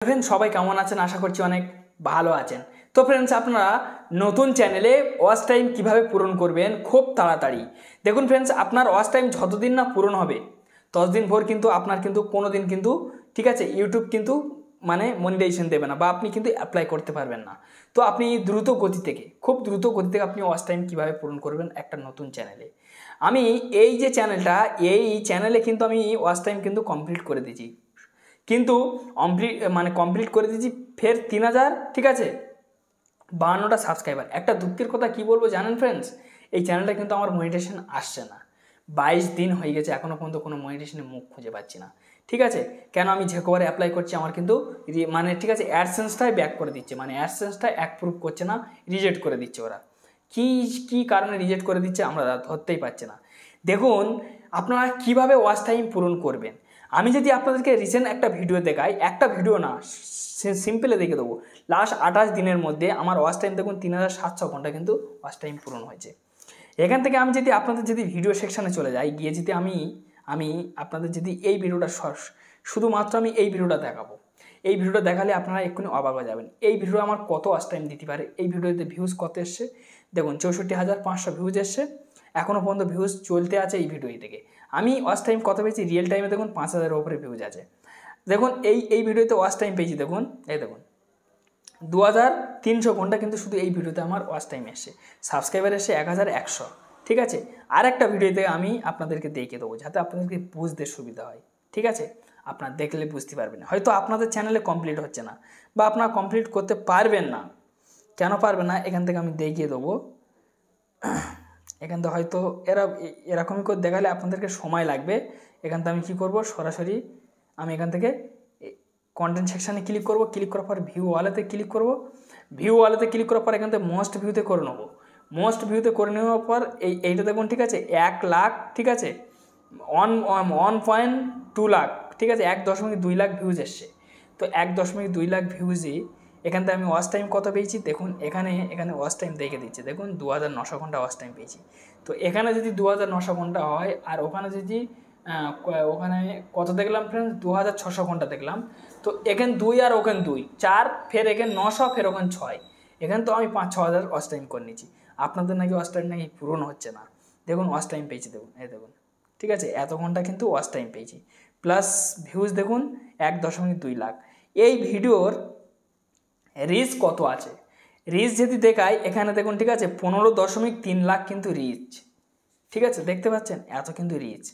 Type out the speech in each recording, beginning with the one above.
Friends সবাই কেমন আছেন? আশা করছি অনেক ভালো আছেন। তো ফ্রেন্ডস আপনারা নতুন চ্যানেলে ওয়াচ টাইম কিভাবে পূরণ করবেন খুব তাড়াতাড়ি। দেখুন ফ্রেন্ডস, আপনার ওয়াচ টাইম যতদিন না পূরণ হবে ততদিন ভোর কিন্তু আপনার কিন্তু কোনো দিন কিন্তু ঠিক আছে ইউটিউব কিন্তু মানে মনিটাইজেশন দেবে না বা আপনি কিন্তু অ্যাপ্লাই করতে পারবেন না। তো আপনি খুব দ্রুত গতি থেকে আপনি ওয়াচ টাইম কীভাবে পূরণ করবেন একটা নতুন চ্যানেলে। আমি এই যে চ্যানেলটা, এই চ্যানেলে কিন্তু আমি ওয়াচ টাইম কিন্তু কমপ্লিট করে দিয়েছি, কিন্তু কমপ্লিট করে দিয়েছি ফের 3000 ঠিক আছে 52টা সাবস্ক্রাইবার। একটা দুঃখের কথা কি বলবো জানেন ফ্রেন্ডস, এই চ্যানেলটা কিন্তু আমার মনিটাইজেশন আসছে না। 22 দিন হয়ে গেছে, এখনও পর্যন্ত কোনো মনিটাইজেশনের মুখ খুঁজে পাচ্ছি না। ঠিক আছে, কেন আমি যে কবারে অ্যাপ্লাই করছি আমার কিন্তু ঠিক আছে অ্যাডসেন্সটাই ব্যাক করে দিচ্ছে, মানে অ্যাডসেন্সটা অ্যাপ্রুভ করছে না, রিজেক্ট করে দিচ্ছে ওরা। কি কারণে রিজেক্ট করে দিচ্ছে আমরা ধরতেই পারছি না। দেখুন আপনারা কিভাবে ওয়াচ টাইম পূরণ করবেন। আমি যদি আপনাদেরকে রিসেন্ট একটা ভিডিও দেখাই, একটা ভিডিও না সিম্পলে দেখে দেবো, লাস্ট 28 দিনের মধ্যে আমার ওয়াচ টাইম দেখুন 3700 ঘন্টা কিন্তু ওয়াচ টাইম পূরণ হয়েছে। এখান থেকে আমি যদি আপনাদের যদি ভিডিও সেকশানে চলে যাই, গিয়ে যদি আমি আপনাদের যদি এই ভিডিওটা শুধুমাত্র আমি এই ভিডিওটা দেখাবো, এই ভিডিওটা দেখালে আপনারা এক্ষুনি অবাক হয়ে যাবেন এই ভিডিও আমার কত ওয়াচ টাইম দিতে পারে। এই ভিডিওতে ভিউজ কত এসছে দেখুন, 64,500 ভিউজ এসছে, এখনও পর্যন্ত ভিউজ চলতে আছে এই ভিডিও থেকে। আমি ওয়াচ টাইম কত পেয়েছি রিয়েল টাইমে দেখুন 5000-এর ওপরে ভিউজ আছে। দেখুন এই ভিডিওতে ওয়াচ টাইম পেয়েছি দেখুন, এই দেখুন 2300 ঘন্টা কিন্তু শুধু এই ভিডিওতে আমার ওয়াচ টাইম এসছে। সাবস্ক্রাইবার এসছে 1100। ঠিক আছে, আর একটা ভিডিওতে আমি আপনাদেরকে দেখিয়ে দেবো যাতে আপনাদেরকে বুঝতে সুবিধা হয়। ঠিক আছে, আপনারা দেখলে বুঝতে পারবেন। হয়তো আপনাদের চ্যানেলে কমপ্লিট হচ্ছে না বা আপনারা কমপ্লিট করতে পারবেন না, কেন পারবেন না এখান থেকে আমি দেখিয়ে দেবো। এখান থেকে হয়তো এরকমই করে দেখালে আপনাদেরকে সময় লাগবে। এখান থেকে আমি কী করবো, সরাসরি আমি এখান থেকে কন্টেন্ট সেকশানে ক্লিক করব, ক্লিক করার পর ভিউ ওয়ালেতে ক্লিক করব, ভিউ ওয়ালেতে ক্লিক করার পর এখান থেকে মোস্ট ভিউতে করে নেবো। মোস্ট ভিউতে করে নেওয়ার পর এইটা দেখুন ঠিক আছে 1 লাখ, ঠিক আছে 1.2 লাখ, ঠিক আছে 1.2 লাখ ভিউজ এসছে। তো 1.2 লাখ ভিউজই এখান থেকে আমি ওয়াচ টাইম কত পেয়েছি দেখুন, এখানে ওয়াচ টাইম দেখে দিচ্ছে দেখুন 2900 ঘন্টা ওয়াচ টাইম পেয়েছি। তো এখানে যদি 2900 ঘন্টা হয় আর ওখানে যদি ওখানে কত দেখলাম ফ্রেন্ডস 2600 ঘন্টা দেখলাম। তো এখানে 2 আর ওখানে 2 4, ফের এখানে 900, ফের ওখানে 6, এখানে তো আমি 5-6 হাজার ওয়াচ টাইম করে নিয়েছি। আপনাদের নাকি ওয়াচ টাইম নাকি পূরণ হচ্ছে না। দেখুন ওয়াচ টাইম পেয়েছি দেখুন, এই দেখুন ঠিক আছে এত ঘন্টা কিন্তু ওয়াচ টাইম পেয়েছি, প্লাস ভিউজ দেখুন 1.2 লাখ। এই ভিডিওর রিচ কত আছে, রিচ যদি দেখায় এখানে দেখুন ঠিক আছে 15.3 লাখ কিন্তু রিচ। ঠিক আছে, দেখতে পাচ্ছেন এত কিন্তু রিচ।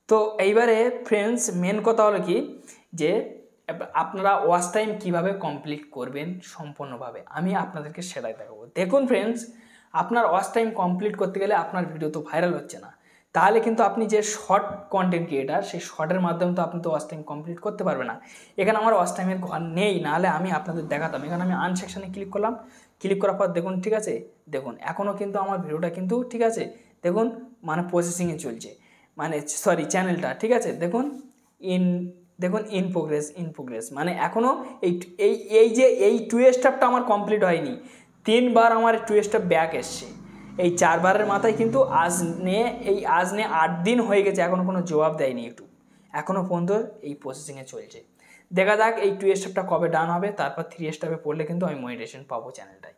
তো এইবারে ফ্রেন্ডস মেন কথা হলো কি যে আপনারা ওয়াচ টাইম কীভাবে কমপ্লিট করবেন সম্পূর্ণভাবে আমি আপনাদেরকে সেটাই দেখাবো। দেখুন ফ্রেন্ডস, আপনার ওয়াচ টাইম কমপ্লিট করতে গেলে আপনার ভিডিও তো ভাইরাল হচ্ছে না, তাহলে কিন্তু আপনি যে শর্ট কন্টেন্ট ক্রিয়েটার সেই শর্টের মাধ্যমে তো আপনি তো ওয়াচ টাইম কমপ্লিট করতে পারবেন না। এখানে আমার ওয়াচ টাইমের ঘর নেই, নাহলে আমি আপনাদের দেখাতাম। এখানে আমি আন সেকশানে ক্লিক করলাম, ক্লিক করার পর দেখুন ঠিক আছে দেখুন এখনও কিন্তু আমার ভিডিওটা কিন্তু ঠিক আছে দেখুন মানে প্রসেসিংয়ে চলছে, মানে সরি চ্যানেলটা ঠিক আছে দেখুন ইন প্রোগ্রেস মানে এখনও এই 2 স্টেপটা আমার কমপ্লিট হয়নি। 3 বার আমার 2 স্টেপ ব্যাক এসছে, এই 4 বারের মাথায় কিন্তু আজ নিয়ে 8 দিন হয়ে গেছে, এখনও কোনো জবাব দেয়নি ইউটিউব, এখনও পর্যন্ত এই প্রসেসিংয়ে চলছে। দেখা যাক এই 2 স্টেপটা কবে ডান হবে, তারপর 3 স্টেপে পড়লে কিন্তু আমি মনিটাইজেশন পাবো চ্যানেলটায়।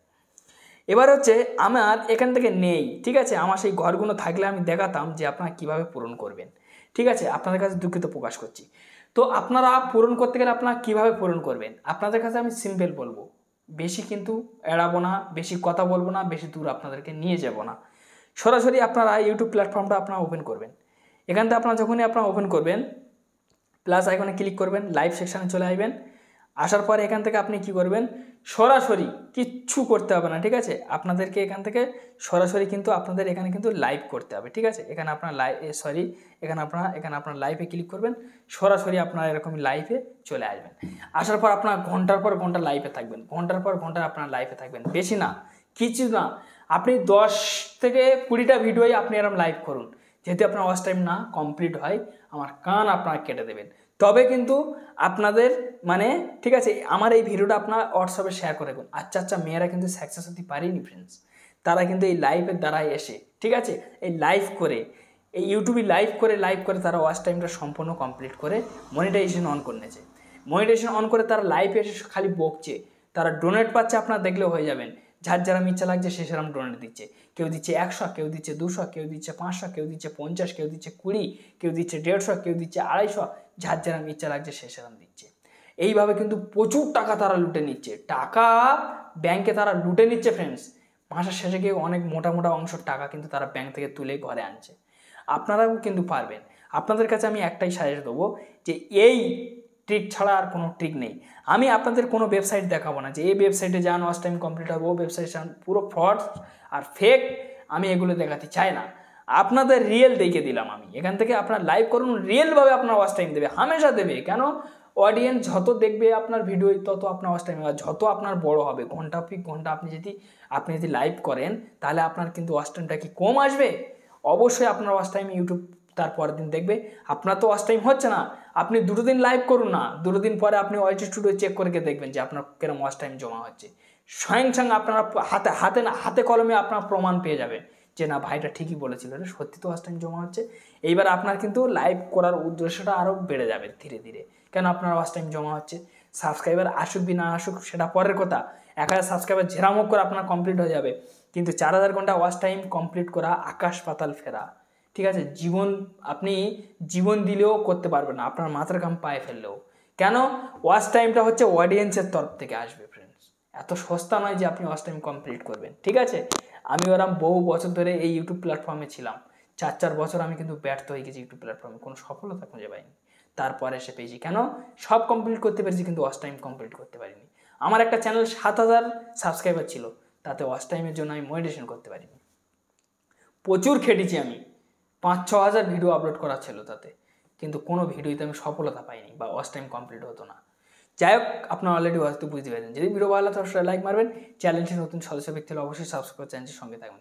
এবার হচ্ছে আমার এখান থেকে নেই, ঠিক আছে আমার সেই ঘরগুলো থাকলে আমি দেখাতাম যে আপনারা কীভাবে পূরণ করবেন। ঠিক আছে, আপনাদের কাছে দুঃখিত প্রকাশ করছি। তো আপনারা পূরণ করতে গেলে আপনারা কীভাবে পূরণ করবেন আপনাদের কাছে আমি সিম্পল বলবো, বেশি কিন্তু এড়াবো না, বেশি কথা বলবো না, বেশি দূর আপনাদেরকে নিয়ে যাব না। সরাসরি আপনারা ইউটিউব প্ল্যাটফর্মটা আপনারা ওপেন করবেন। এখান থেকে আপনারা যখনই আপনারা ওপেন করবেন প্লাস আইকনে ক্লিক করবেন, লাইভ সেকশানে চলে আসবেন। আসার পর এখান থেকে আপনি কি করবেন, সরাসরি কিচ্ছু করতে হবে না। ঠিক আছে, আপনাদেরকে এখান থেকে সরাসরি কিন্তু আপনাদের এখানে কিন্তু লাইভ করতে হবে। ঠিক আছে, এখানে আপনার এখানে আপনার লাইভে ক্লিক করবেন, সরাসরি আপনারা এরকম লাইভে চলে আসবেন। আসার পর আপনার ঘন্টার পর ঘন্টা লাইভে থাকবেন, ঘন্টার পর ঘন্টা আপনার লাইভে থাকবেন, বেশি না কিছু না, আপনি 10 থেকে 20টা ভিডিওই আপনি এরকম লাইভ করুন। যেহেতু আপনার ওয়াচ টাইম না কমপ্লিট হয় আমার কান আপনারা কেটে দেবেন, তবে কিন্তু আপনাদের মানে ঠিক আছে আমার এই ভিডিওটা আপনার হোয়াটসঅ্যাপে শেয়ার করে দেবেন। আচ্ছা মেয়েরা কিন্তু সাকসেস হতে পারেনি ফ্রেন্ডস, তারা কিন্তু এই লাইভের দ্বারাই এসে ঠিক আছে এই ইউটিউবে লাইভ করে তারা ওয়াচ টাইমটা সম্পূর্ণ কমপ্লিট করে মনিটাইজেশন অন করে নিয়েছে। মনিটাইজেশন অন করে তারা লাইভে এসে খালি বকছে, তারা ডোনেট পাচ্ছে, আপনারা দেখলেও হয়ে যাবেন। যার যারা ইচ্ছা লাগছে সে সেরকম ডোনেট দিচ্ছে। কেউ দিচ্ছে 100, কেউ দিচ্ছে 200, কেউ দিচ্ছে 500, কেউ দিচ্ছে 50, কেউ দিচ্ছে 20, কেউ দিচ্ছে 150, কেউ দিচ্ছে 250, যার যারা ইচ্ছা লাগছে সে সেরকম দিচ্ছে। এইভাবে কিন্তু প্রচুর টাকা তারা লুটে নিচ্ছে, টাকা ব্যাংকে তারা লুটে নিচ্ছে ফ্রেন্ডস। মাসের শেষে গিয়ে অনেক মোটা মোটা অংশের টাকা কিন্তু তারা ব্যাংক থেকে তুলে ঘরে আনছে। আপনারাও কিন্তু পারবেন। আপনাদের কাছে আমি একটাই সাজেস্ট দেবো যে এই ট্রিক ছাড়া আর কোনো ট্রিক নেই। আমি আপনাদের কোনো ওয়েবসাইট দেখাবো না যে এই ওয়েবসাইটে যান ওয়াচ টাইম কমপ্লিট হবে, ও ওয়েবসাইট যান, পুরো ফ্রড আর ফেক, আমি এগুলো দেখাতে চাই না। আপনাদের রিয়েল দেখে দিলাম আমি। এখান থেকে আপনার লাইভ করুন, রিয়েলভাবে আপনার ওয়াচ টাইম দেবে, হামেশা দেবে। কেন? অডিয়েন্স যত দেখবে আপনার ভিডিও তত আপনার ওয়াচ টাইম হবে, যত আপনার বড় হবে, ঘন্টা পিক ঘন্টা আপনি যদি লাইভ করেন তাহলে আপনার কিন্তু ওয়াচ টাইমটা কি কম আসবে? অবশ্যই আপনার ওয়াচ টাইম ইউটিউব তার পরের দিন দেখবে। আপনার তো ওয়াচ টাইম হচ্ছে না, আপনি 2 দিন লাইভ করুন না, 2 দিন পরে আপনি ওয়াচ স্টুডিও চেক করে দেখবেন যে আপনার কেরম ওয়াচ টাইম জমা হচ্ছে। সঙ্গে আপনারা হাতে কলমে আপনার প্রমাণ পেয়ে যাবেন যে না ভাইটা ঠিকই বলেছিল, সত্যি তো ওয়াচ টাইম জমা হচ্ছে। এইবার আপনার কিন্তু লাইভ করার উদ্দেশ্যটা আরও বেড়ে যাবে ধীরে ধীরে। কেন? আপনার ওয়াচ টাইম জমা হচ্ছে। সাবস্ক্রাইবার আসুক কি না আসুক সেটা পরের কথা, 1000 সাবস্ক্রাইবার ঝেরামুখ করে আপনার কমপ্লিট হয়ে যাবে, কিন্তু 4000 ঘন্টা ওয়াচ টাইম কমপ্লিট করা আকাশ পাতাল ফেরা। ঠিক আছে? আপনি জীবন দিলেও করতে পারবেন না, আপনার মাথার ঘাম পায়ে ফেললেও। কেন? ওয়াচ টাইমটা হচ্ছে অডিয়েন্সের তরফ থেকে আসবে ফ্রেন্ডস, এত সস্তা নয় যে আপনি ওয়াচ টাইম কমপ্লিট করবেন। ঠিক আছে? আমি ওরকম বহু বছর ধরে এই ইউটিউব প্ল্যাটফর্মে ছিলাম, 4 বছর আমি কিন্তু ব্যর্থ হয়ে গেছি ইউটিউব প্ল্যাটফর্মে, কোনো সফলতা খুঁজে পাইনি। তারপরে এসে পেয়েছি। কেন? সব কমপ্লিট করতে পেরেছি কিন্তু ওয়াচ টাইম কমপ্লিট করতে পারিনি। আমার একটা চ্যানেল 7000 সাবস্ক্রাইবার ছিল, তাতে ওয়াচ টাইমের জন্য আমি মনিটাইজেশন করতে পারিনি। প্রচুর খেটেছি আমি, 5-6 হাজার ভিডিও আপলোড করা ছিল তাতে, কিন্তু কোনো ভিডিওতে আমি সফলতা পাইনি বা ওয়াচ টাইম কমপ্লিট হতো না। যাই হোক, আপনারা অলরেডি হয়তো বুঝতে পেরেছেন। যদি ভিডিও ভালো লাগে তাহলে লাইক মারবেন, চ্যানেলটি নতুন সদস্য ব্যক্তি হলে অবশ্যই সাবস্ক্রাইব করে চ্যানেলটির সঙ্গে থাকবেন।